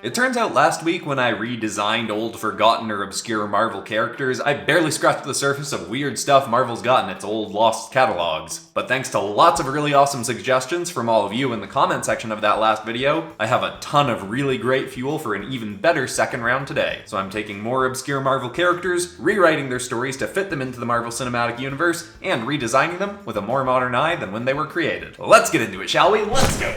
It turns out last week when I redesigned old, forgotten, or obscure Marvel characters, I barely scratched the surface of weird stuff Marvel's got in its old lost catalogs. But thanks to lots of really awesome suggestions from all of you in the comment section of that last video, I have a ton of really great fuel for an even better second round today. So I'm taking more obscure Marvel characters, rewriting their stories to fit them into the Marvel Cinematic Universe, and redesigning them with a more modern eye than when they were created. Let's get into it, shall we? Let's go!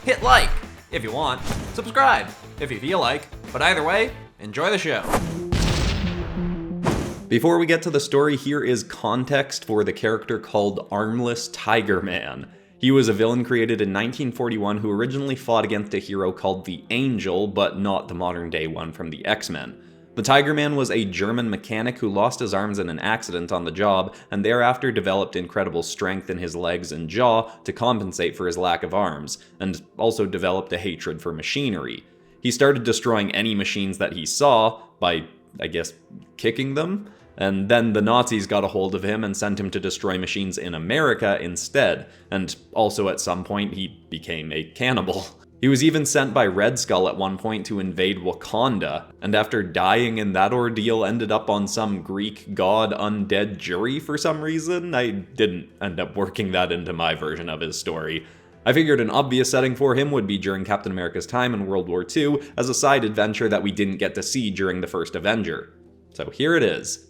Hit like if you want, subscribe if you feel like, but either way, enjoy the show. Before we get to the story, here is context for the character called Armless Tiger Man. He was a villain created in 1941 who originally fought against a hero called the Angel, but not the modern day one from the X-Men. The Tiger Man was a German mechanic who lost his arms in an accident on the job, and thereafter developed incredible strength in his legs and jaw to compensate for his lack of arms, and also developed a hatred for machinery. He started destroying any machines that he saw by, I guess, kicking them, and then the Nazis got a hold of him and sent him to destroy machines in America instead, and also at some point he became a cannibal. He was even sent by Red Skull at one point to invade Wakanda, and after dying in that ordeal ended up on some Greek god undead jury for some reason. I didn't end up working that into my version of his story. I figured an obvious setting for him would be during Captain America's time in World War II as a side adventure that we didn't get to see during the first Avenger. So here it is.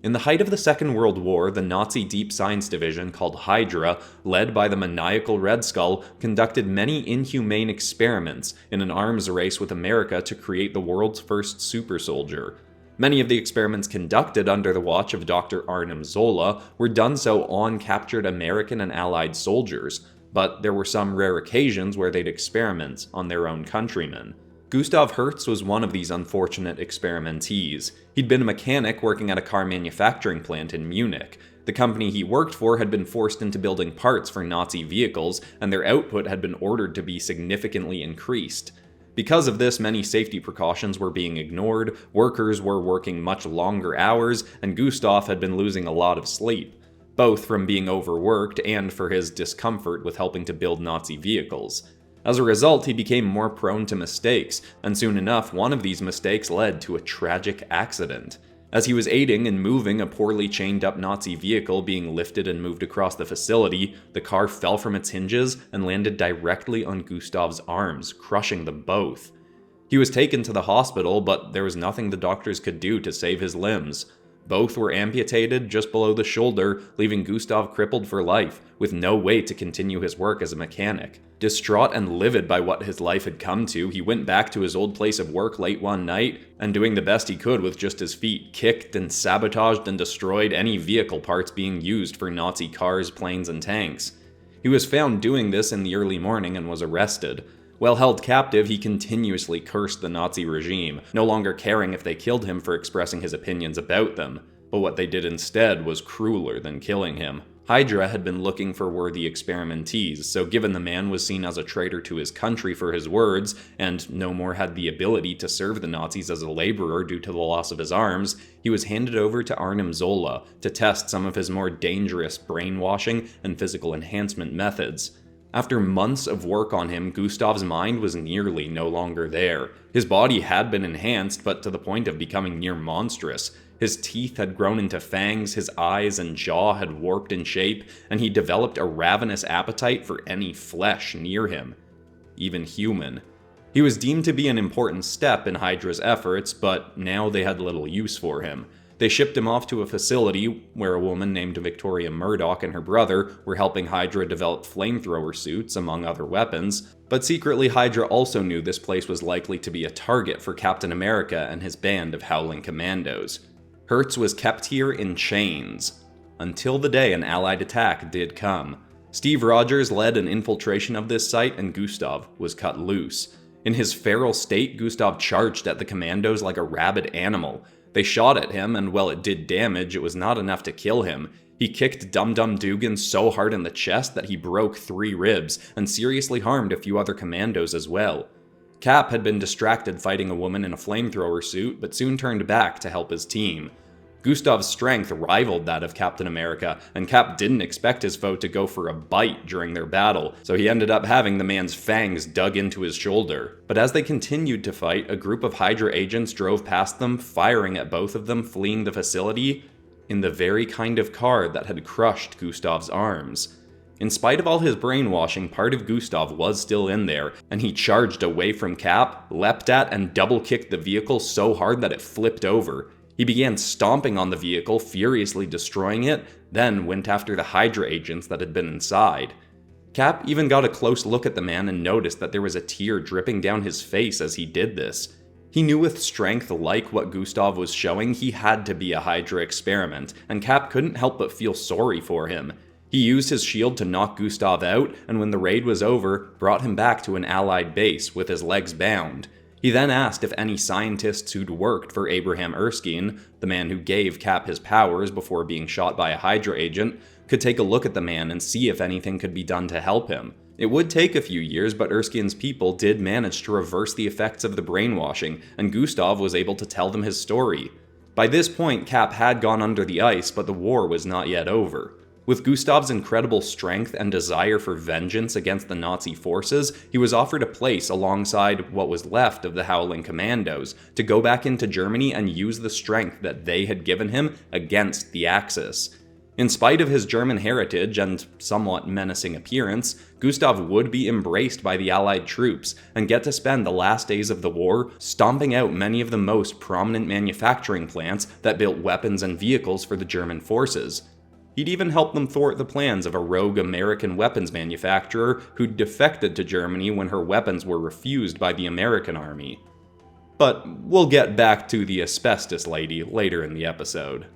In the height of the Second World War, the Nazi Deep Science Division, called Hydra, led by the maniacal Red Skull, conducted many inhumane experiments in an arms race with America to create the world's first super soldier. Many of the experiments conducted under the watch of Dr. Arnim Zola were done so on captured American and Allied soldiers, but there were some rare occasions where they'd experiment on their own countrymen. Gustav Hertz was one of these unfortunate experimentees. He'd been a mechanic working at a car manufacturing plant in Munich. The company he worked for had been forced into building parts for Nazi vehicles, and their output had been ordered to be significantly increased. Because of this, many safety precautions were being ignored, workers were working much longer hours, and Gustav had been losing a lot of sleep, both from being overworked and for his discomfort with helping to build Nazi vehicles. As a result, he became more prone to mistakes, and soon enough, one of these mistakes led to a tragic accident. As he was aiding in moving a poorly chained up Nazi vehicle being lifted and moved across the facility, the car fell from its hinges and landed directly on Gustav's arms, crushing them both. He was taken to the hospital, but there was nothing the doctors could do to save his limbs. Both were amputated just below the shoulder, leaving Gustav crippled for life, with no way to continue his work as a mechanic. Distraught and livid by what his life had come to, he went back to his old place of work late one night, and doing the best he could with just his feet, kicked and sabotaged and destroyed any vehicle parts being used for Nazi cars, planes, and tanks. He was found doing this in the early morning and was arrested. While held captive, he continuously cursed the Nazi regime, no longer caring if they killed him for expressing his opinions about them. But what they did instead was crueler than killing him. Hydra had been looking for worthy experimentees, so given the man was seen as a traitor to his country for his words, and no more had the ability to serve the Nazis as a laborer due to the loss of his arms, he was handed over to Arnim Zola to test some of his more dangerous brainwashing and physical enhancement methods. After months of work on him, Gustav's mind was nearly no longer there. His body had been enhanced, but to the point of becoming near monstrous. His teeth had grown into fangs, his eyes and jaw had warped in shape, and he developed a ravenous appetite for any flesh near him, even human. He was deemed to be an important step in Hydra's efforts, but now they had little use for him. They shipped him off to a facility where a woman named Victoria Murdoch and her brother were helping Hydra develop flamethrower suits, among other weapons, but secretly Hydra also knew this place was likely to be a target for Captain America and his band of Howling Commandos. Hertz was kept here in chains, until the day an Allied attack did come. Steve Rogers led an infiltration of this site and Gustav was cut loose. In his feral state, Gustav charged at the commandos like a rabid animal. They shot at him, and while it did damage, it was not enough to kill him. He kicked Dum Dum Dugan so hard in the chest that he broke 3 ribs, and seriously harmed a few other commandos as well. Cap had been distracted fighting a woman in a flamethrower suit, but soon turned back to help his team. Gustav's strength rivaled that of Captain America, and Cap didn't expect his foe to go for a bite during their battle, so he ended up having the man's fangs dug into his shoulder. But as they continued to fight, a group of Hydra agents drove past them, firing at both of them fleeing the facility in the very kind of car that had crushed Gustav's arms. In spite of all his brainwashing, part of Gustav was still in there, and he charged away from Cap, leapt at and double-kicked the vehicle so hard that it flipped over. He began stomping on the vehicle, furiously destroying it, then went after the Hydra agents that had been inside. Cap even got a close look at the man and noticed that there was a tear dripping down his face as he did this. He knew with strength like what Gustav was showing, he had to be a Hydra experiment, and Cap couldn't help but feel sorry for him. He used his shield to knock Gustav out, and when the raid was over, brought him back to an allied base with his legs bound. He then asked if any scientists who'd worked for Abraham Erskine, the man who gave Cap his powers before being shot by a Hydra agent, could take a look at the man and see if anything could be done to help him. It would take a few years, but Erskine's people did manage to reverse the effects of the brainwashing, and Gustav was able to tell them his story. By this point, Cap had gone under the ice, but the war was not yet over. With Gustav's incredible strength and desire for vengeance against the Nazi forces, he was offered a place alongside what was left of the Howling Commandos to go back into Germany and use the strength that they had given him against the Axis. In spite of his German heritage and somewhat menacing appearance, Gustav would be embraced by the Allied troops and get to spend the last days of the war stomping out many of the most prominent manufacturing plants that built weapons and vehicles for the German forces. He'd even helped them thwart the plans of a rogue American weapons manufacturer who'd defected to Germany when her weapons were refused by the American army. But we'll get back to the Asbestos Lady later in the episode.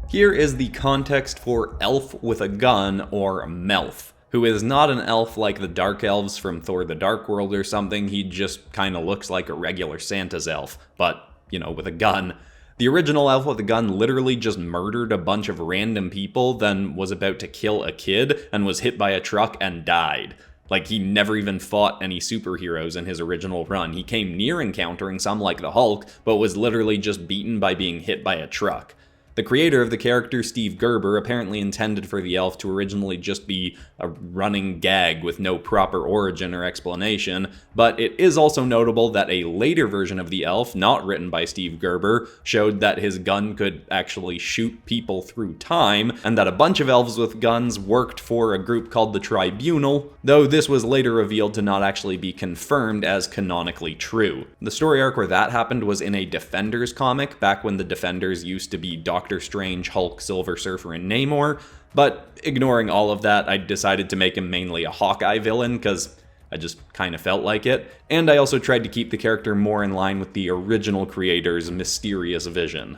Here is the context for Elf with a Gun, or Melf, who is not an elf like the Dark Elves from Thor the Dark World or something. He just kinda looks like a regular Santa's elf, but, with a gun. The original Elf with a Gun literally just murdered a bunch of random people, then was about to kill a kid, and was hit by a truck and died. Like, he never even fought any superheroes in his original run. He came near encountering some like the Hulk, but was literally just beaten by being hit by a truck. The creator of the character, Steve Gerber, apparently intended for the elf to originally just be a running gag with no proper origin or explanation, but it is also notable that a later version of the elf, not written by Steve Gerber, showed that his gun could actually shoot people through time, and that a bunch of elves with guns worked for a group called the Tribunal, though this was later revealed to not actually be confirmed as canonically true. The story arc where that happened was in a Defenders comic, back when the Defenders used to be Doctor Strange, Hulk, Silver Surfer, and Namor, but ignoring all of that, I decided to make him mainly a Hawkeye villain, because I just kind of felt like it, and I also tried to keep the character more in line with the original creator's mysterious vision.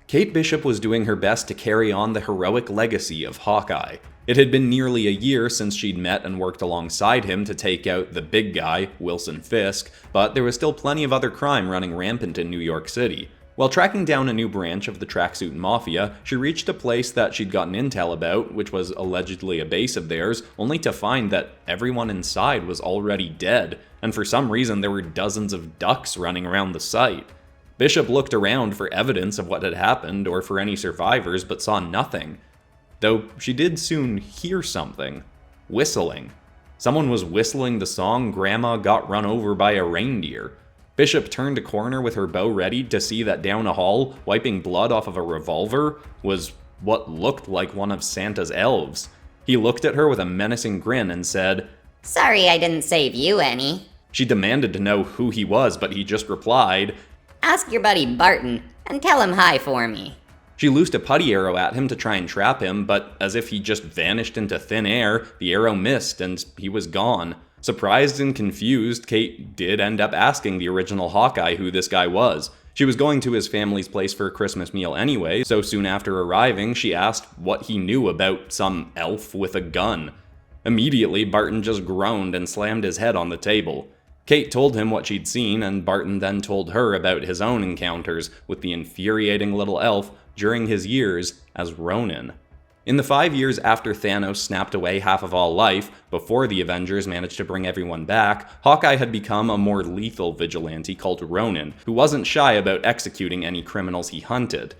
Kate Bishop was doing her best to carry on the heroic legacy of Hawkeye. It had been nearly a year since she'd met and worked alongside him to take out the big guy, Wilson Fisk, but there was still plenty of other crime running rampant in New York City. While tracking down a new branch of the Tracksuit Mafia, she reached a place that she'd gotten intel about, which was allegedly a base of theirs, only to find that everyone inside was already dead, and for some reason there were dozens of ducks running around the site. Bishop looked around for evidence of what had happened or for any survivors, but saw nothing. Though she did soon hear something. Whistling. Someone was whistling the song Grandma Got Run Over by a Reindeer. Bishop turned a corner with her bow ready to see that down a hall, wiping blood off of a revolver, was what looked like one of Santa's elves. He looked at her with a menacing grin and said, "Sorry I didn't save you any." She demanded to know who he was, but he just replied, "Ask your buddy Barton, and tell him hi for me." She loosed a putty arrow at him to try and trap him, but as if he just vanished into thin air, the arrow missed and he was gone. Surprised and confused, Kate did end up asking the original Hawkeye who this guy was. She was going to his family's place for a Christmas meal anyway, so soon after arriving, she asked what he knew about some elf with a gun. Immediately, Barton just groaned and slammed his head on the table. Kate told him what she'd seen, and Barton then told her about his own encounters with the infuriating little elf during his years as Ronin. In the 5 years after Thanos snapped away half of all life, before the Avengers managed to bring everyone back, Hawkeye had become a more lethal vigilante called Ronin, who wasn't shy about executing any criminals he hunted.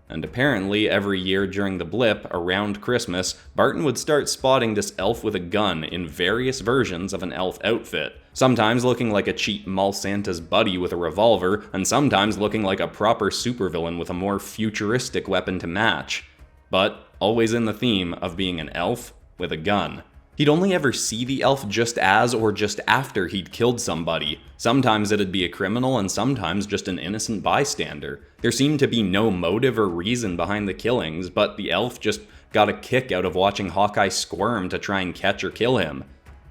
And apparently, every year during the blip, around Christmas, Barton would start spotting this elf with a gun in various versions of an elf outfit. Sometimes looking like a cheap Mall Santa's buddy with a revolver, and sometimes looking like a proper supervillain with a more futuristic weapon to match. But always in the theme of being an elf with a gun. He'd only ever see the elf just as or just after he'd killed somebody. Sometimes it'd be a criminal and sometimes just an innocent bystander. There seemed to be no motive or reason behind the killings, but the elf just got a kick out of watching Hawkeye squirm to try and catch or kill him.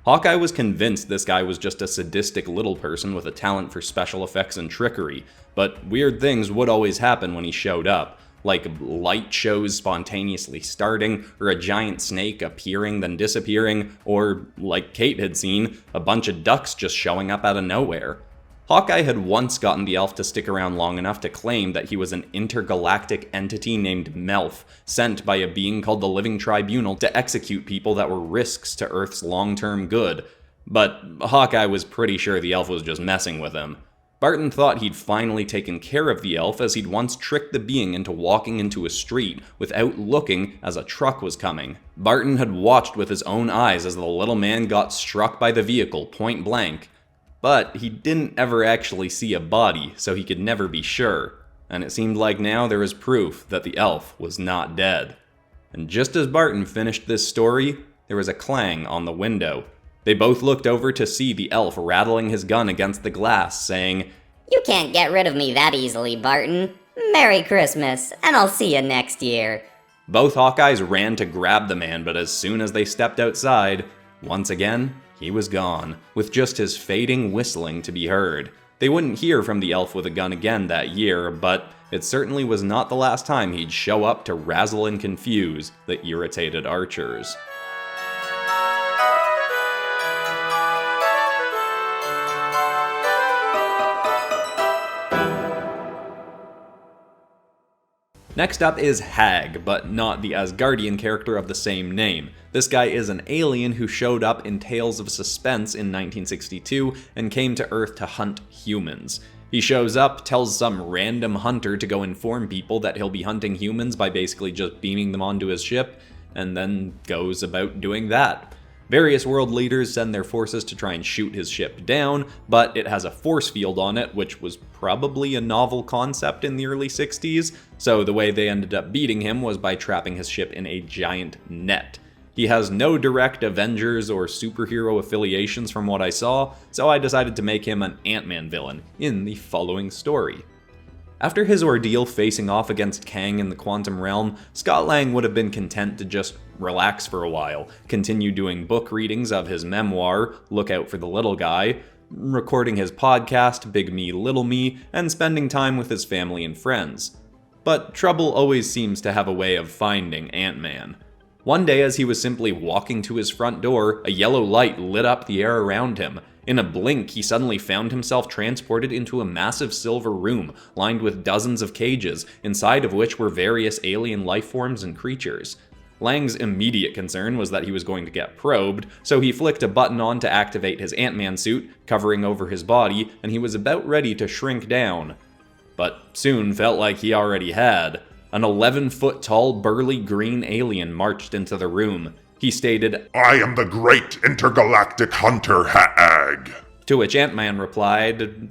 Hawkeye was convinced this guy was just a sadistic little person with a talent for special effects and trickery, but weird things would always happen when he showed up. Like light shows spontaneously starting, or a giant snake appearing then disappearing, or, like Kate had seen, a bunch of ducks just showing up out of nowhere. Hawkeye had once gotten the elf to stick around long enough to claim that he was an intergalactic entity named Melf, sent by a being called the Living Tribunal to execute people that were risks to Earth's long-term good. But Hawkeye was pretty sure the elf was just messing with him. Barton thought he'd finally taken care of the elf as he'd once tricked the being into walking into a street without looking as a truck was coming. Barton had watched with his own eyes as the little man got struck by the vehicle point blank. But he didn't ever actually see a body, so he could never be sure. And it seemed like now there was proof that the elf was not dead. And just as Barton finished this story, there was a clang on the window. They both looked over to see the elf rattling his gun against the glass, saying, You can't get rid of me that easily, Barton. Merry Christmas, and I'll see you next year. Both Hawkeyes ran to grab the man, but as soon as they stepped outside, once again, he was gone, with just his fading whistling to be heard. They wouldn't hear from the elf with a gun again that year, but it certainly was not the last time he'd show up to razzle and confuse the irritated archers. Next up is Haag, but not the Asgardian character of the same name. This guy is an alien who showed up in Tales of Suspense in 1962 and came to Earth to hunt humans. He shows up, tells some random hunter to go inform people that he'll be hunting humans by basically just beaming them onto his ship, and then goes about doing that. Various world leaders send their forces to try and shoot his ship down, but it has a force field on it, which was probably a novel concept in the early 60s, so the way they ended up beating him was by trapping his ship in a giant net. He has no direct Avengers or superhero affiliations from what I saw, so I decided to make him an Ant-Man villain in the following story. After his ordeal facing off against Kang in the Quantum Realm, Scott Lang would have been content to just relax for a while, continue doing book readings of his memoir, Look Out for the Little Guy, recording his podcast, Big Me, Little Me, and spending time with his family and friends. But trouble always seems to have a way of finding Ant-Man. One day as he was simply walking to his front door, a yellow light lit up the air around him. In a blink, he suddenly found himself transported into a massive silver room, lined with dozens of cages, inside of which were various alien life forms and creatures. Lang's immediate concern was that he was going to get probed, so he flicked a button on to activate his Ant-Man suit, covering over his body, and he was about ready to shrink down. But soon felt like he already had. An 11-foot-tall, burly green alien marched into the room. He stated, I am the great intergalactic hunter Haag. To which Ant-Man replied,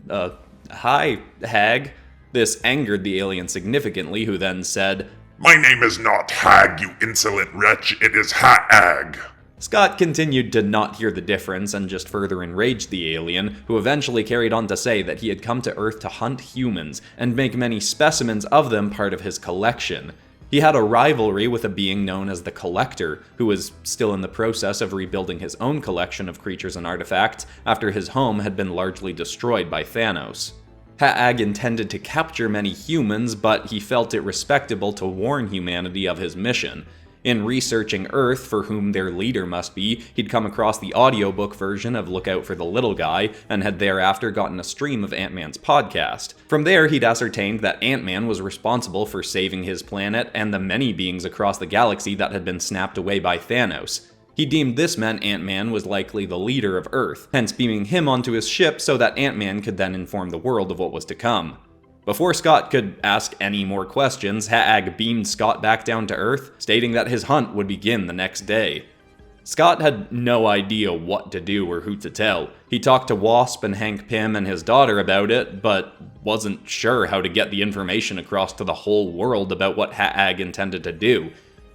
Hi, Haag. This angered the alien significantly, who then said, My name is not Haag, you insolent wretch, it is Haag. Scott continued to not hear the difference and just further enraged the alien, who eventually carried on to say that he had come to Earth to hunt humans and make many specimens of them part of his collection. He had a rivalry with a being known as the Collector, who was still in the process of rebuilding his own collection of creatures and artifacts after his home had been largely destroyed by Thanos. Haag intended to capture many humans, but he felt it respectable to warn humanity of his mission. In researching Earth for whom their leader must be, he'd come across the audiobook version of Look Out for the Little Guy, and had thereafter gotten a stream of Ant-Man's podcast. From there, he'd ascertained that Ant-Man was responsible for saving his planet and the many beings across the galaxy that had been snapped away by Thanos. He deemed this meant Ant-Man was likely the leader of Earth, hence beaming him onto his ship so that Ant-Man could then inform the world of what was to come. Before Scott could ask any more questions, Haag beamed Scott back down to Earth, stating that his hunt would begin the next day. Scott had no idea what to do or who to tell. He talked to Wasp and Hank Pym and his daughter about it, but wasn't sure how to get the information across to the whole world about what Haag intended to do.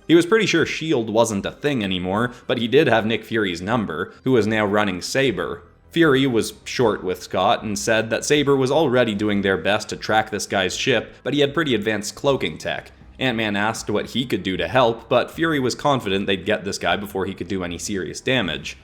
He was pretty sure S.H.I.E.L.D. wasn't a thing anymore, but he did have Nick Fury's number, who was now running Saber. Fury was short with Scott and said that Saber was already doing their best to track this guy's ship, but he had pretty advanced cloaking tech. Ant-Man asked what he could do to help, but Fury was confident they'd get this guy before he could do any serious damage.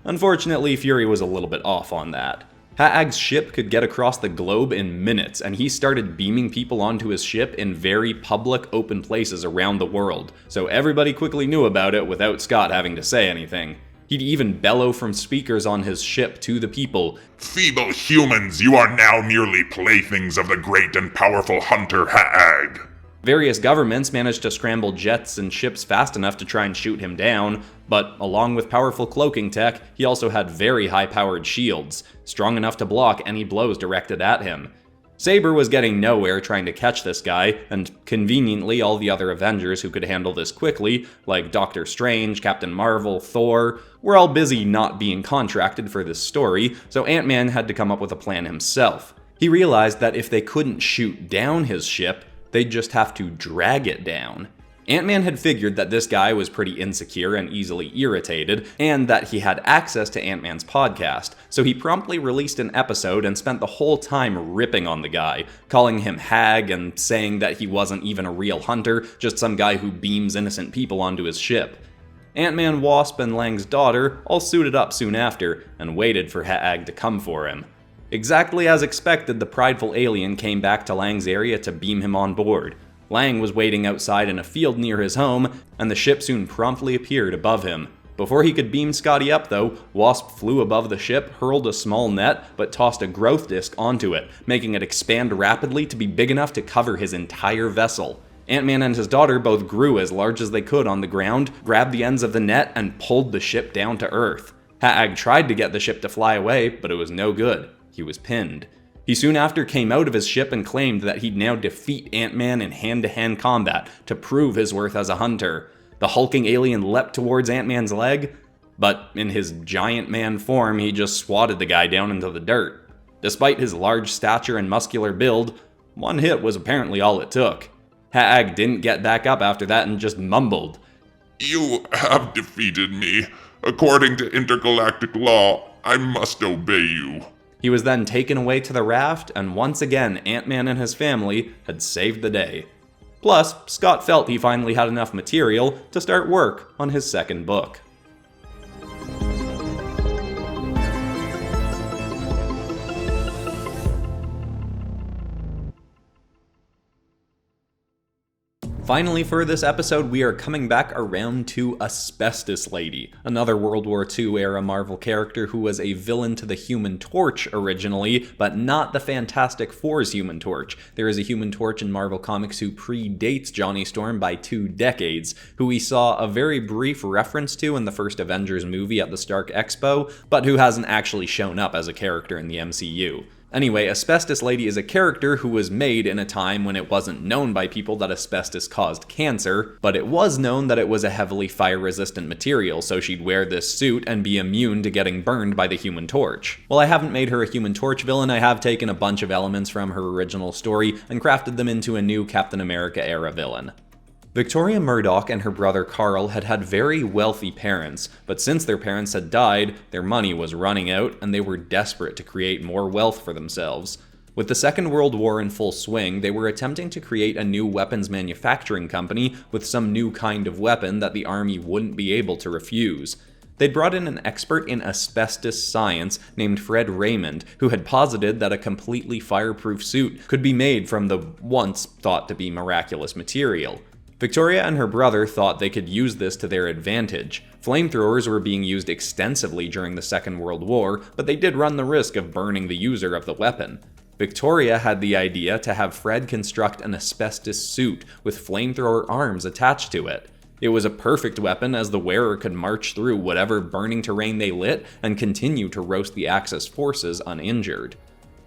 Unfortunately, Fury was a little bit off on that. Haag's ship could get across the globe in minutes, and he started beaming people onto his ship in very public, open places around the world, so everybody quickly knew about it without Scott having to say anything. He'd even bellow from speakers on his ship to the people, Feeble humans, you are now merely playthings of the great and powerful hunter Haag. Various governments managed to scramble jets and ships fast enough to try and shoot him down, but along with powerful cloaking tech, he also had very high-powered shields, strong enough to block any blows directed at him. Saber was getting nowhere trying to catch this guy, and conveniently all the other Avengers who could handle this quickly, like Doctor Strange, Captain Marvel, Thor, were all busy not being contracted for this story, so Ant-Man had to come up with a plan himself. He realized that if they couldn't shoot down his ship, they'd just have to drag it down. Ant-Man had figured that this guy was pretty insecure and easily irritated, and that he had access to Ant-Man's podcast, so he promptly released an episode and spent the whole time ripping on the guy, calling him Haag and saying that he wasn't even a real hunter, just some guy who beams innocent people onto his ship. Ant-Man, Wasp, and Lang's daughter all suited up soon after, and waited for Haag to come for him. Exactly as expected, the prideful alien came back to Lang's area to beam him on board. Lang was waiting outside in a field near his home, and the ship soon promptly appeared above him. Before he could beam Scotty up though, Wasp flew above the ship, hurled a small net, but tossed a growth disc onto it, making it expand rapidly to be big enough to cover his entire vessel. Ant-Man and his daughter both grew as large as they could on the ground, grabbed the ends of the net, and pulled the ship down to Earth. Haag tried to get the ship to fly away, but it was no good. He was pinned. He soon after came out of his ship and claimed that he'd now defeat Ant-Man in hand-to-hand combat to prove his worth as a hunter. The hulking alien leapt towards Ant-Man's leg, but in his giant man form, he just swatted the guy down into the dirt. Despite his large stature and muscular build, one hit was apparently all it took. Haag didn't get back up after that and just mumbled, You have defeated me. According to intergalactic law, I must obey you. He was then taken away to the raft, and once again Ant-Man and his family had saved the day. Plus, Scott felt he finally had enough material to start work on his second book. Finally, for this episode, we are coming back around to Asbestos Lady, another World War II era Marvel character who was a villain to the Human Torch originally, but not the Fantastic Four's Human Torch. There is a Human Torch in Marvel Comics who predates Johnny Storm by 2 decades, who we saw a very brief reference to in the first Avengers movie at the Stark Expo, but who hasn't actually shown up as a character in the MCU. Anyway, Asbestos Lady is a character who was made in a time when it wasn't known by people that asbestos caused cancer, but it was known that it was a heavily fire-resistant material, so she'd wear this suit and be immune to getting burned by the Human Torch. While I haven't made her a Human Torch villain, I have taken a bunch of elements from her original story and crafted them into a new Captain America-era villain. Victoria Murdoch and her brother Carl had had very wealthy parents, but since their parents had died, their money was running out and they were desperate to create more wealth for themselves. With the Second World War in full swing, they were attempting to create a new weapons manufacturing company with some new kind of weapon that the army wouldn't be able to refuse. They'd brought in an expert in asbestos science named Fred Raymond, who had posited that a completely fireproof suit could be made from the once thought to be miraculous material. Victoria and her brother thought they could use this to their advantage. Flamethrowers were being used extensively during the Second World War, but they did run the risk of burning the user of the weapon. Victoria had the idea to have Fred construct an asbestos suit with flamethrower arms attached to it. It was a perfect weapon as the wearer could march through whatever burning terrain they lit and continue to roast the Axis forces uninjured.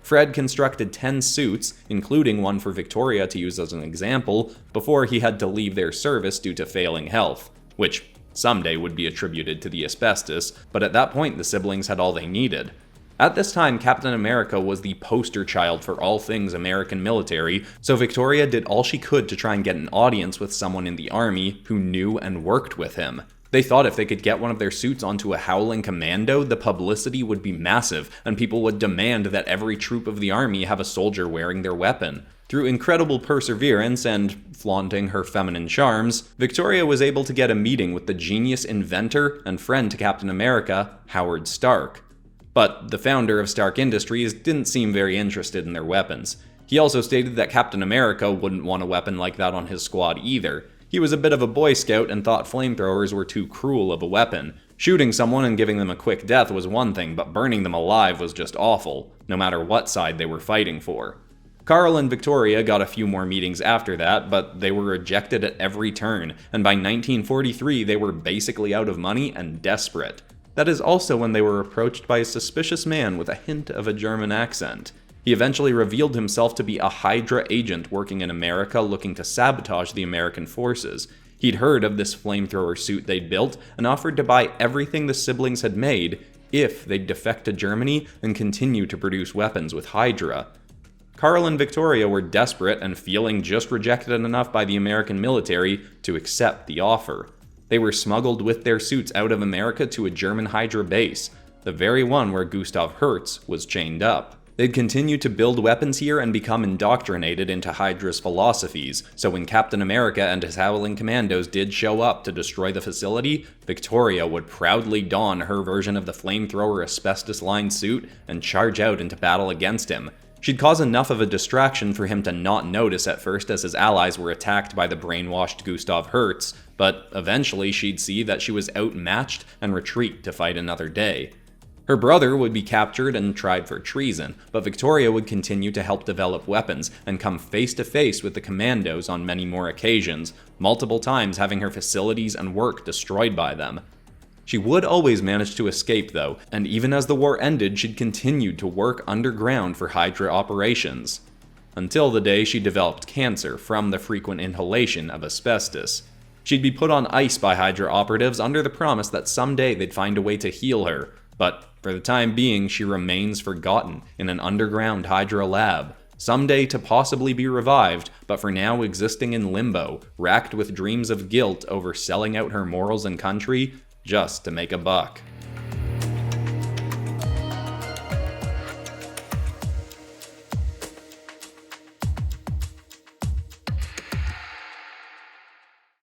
Fred constructed 10 suits, including one for Victoria to use as an example, before he had to leave their service due to failing health, which someday would be attributed to the asbestos, but at that point the siblings had all they needed. At this time, Captain America was the poster child for all things American military, so Victoria did all she could to try and get an audience with someone in the army who knew and worked with him. They thought if they could get one of their suits onto a Howling Commando, the publicity would be massive, and people would demand that every troop of the army have a soldier wearing their weapon. Through incredible perseverance and flaunting her feminine charms, Victoria was able to get a meeting with the genius inventor and friend to Captain America, Howard Stark. But the founder of Stark Industries didn't seem very interested in their weapons. He also stated that Captain America wouldn't want a weapon like that on his squad either. He was a bit of a Boy Scout and thought flamethrowers were too cruel of a weapon. Shooting someone and giving them a quick death was one thing, but burning them alive was just awful, no matter what side they were fighting for. Carl and Victoria got a few more meetings after that, but they were rejected at every turn, and by 1943 they were basically out of money and desperate. That is also when they were approached by a suspicious man with a hint of a German accent. He eventually revealed himself to be a Hydra agent working in America looking to sabotage the American forces. He'd heard of this flamethrower suit they'd built and offered to buy everything the siblings had made if they'd defect to Germany and continue to produce weapons with Hydra. Carl and Victoria were desperate and feeling just rejected enough by the American military to accept the offer. They were smuggled with their suits out of America to a German Hydra base, the very one where Gustav Hertz was chained up. They'd continue to build weapons here and become indoctrinated into Hydra's philosophies, so when Captain America and his Howling Commandos did show up to destroy the facility, Victoria would proudly don her version of the flamethrower asbestos-lined suit and charge out into battle against him. She'd cause enough of a distraction for him to not notice at first as his allies were attacked by the brainwashed Gustav Hertz, but eventually she'd see that she was outmatched and retreat to fight another day. Her brother would be captured and tried for treason, but Victoria would continue to help develop weapons and come face to face with the commandos on many more occasions, multiple times having her facilities and work destroyed by them. She would always manage to escape though, and even as the war ended, she'd continued to work underground for Hydra operations. Until the day she developed cancer from the frequent inhalation of asbestos. She'd be put on ice by Hydra operatives under the promise that someday they'd find a way to heal her, but for the time being, she remains forgotten in an underground Hydra lab, someday to possibly be revived, but for now existing in limbo, racked with dreams of guilt over selling out her morals and country just to make a buck.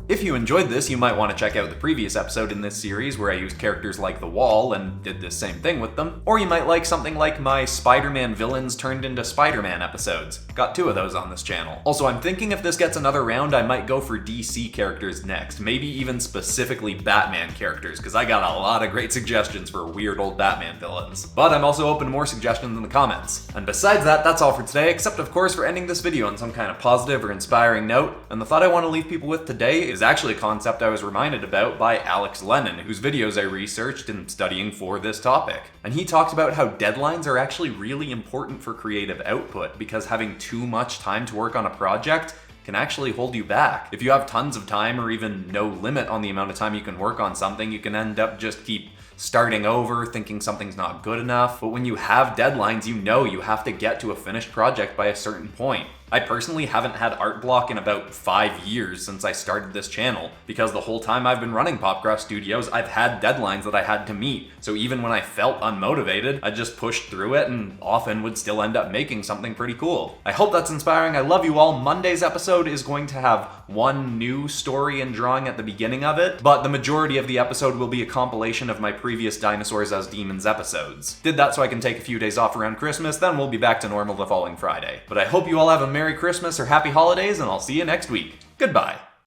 If you enjoyed this, you might want to check out the previous episode in this series where I used characters like the Wall and did this same thing with them. Or you might like something like my Spider-Man villains turned into Spider-Man episodes. Got 2 of those on this channel. Also, I'm thinking if this gets another round, I might go for DC characters next. Maybe even specifically Batman characters, because I got a lot of great suggestions for weird old Batman villains. But I'm also open to more suggestions in the comments. And besides that, that's all for today, except of course for ending this video on some kind of positive or inspiring note. And the thought I want to leave people with today is actually a concept I was reminded about by Alex Lennon, whose videos I researched in studying for this topic. And he talked about how deadlines are actually really important for creative output because having too much time to work on a project can actually hold you back. If you have tons of time or even no limit on the amount of time you can work on something, you can end up just keep starting over, thinking something's not good enough. But when you have deadlines, you know you have to get to a finished project by a certain point. I personally haven't had art block in about 5 years since I started this channel, because the whole time I've been running Popcraft Studios, I've had deadlines that I had to meet. So even when I felt unmotivated, I just pushed through it and often would still end up making something pretty cool. I hope that's inspiring. I love you all. Monday's episode is going to have one new story and drawing at the beginning of it, but the majority of the episode will be a compilation of my previous Dinosaurs as Demons episodes. Did that so I can take a few days off around Christmas, then we'll be back to normal the following Friday. But I hope you all have a Merry Christmas or Happy Holidays, and I'll see you next week. Goodbye.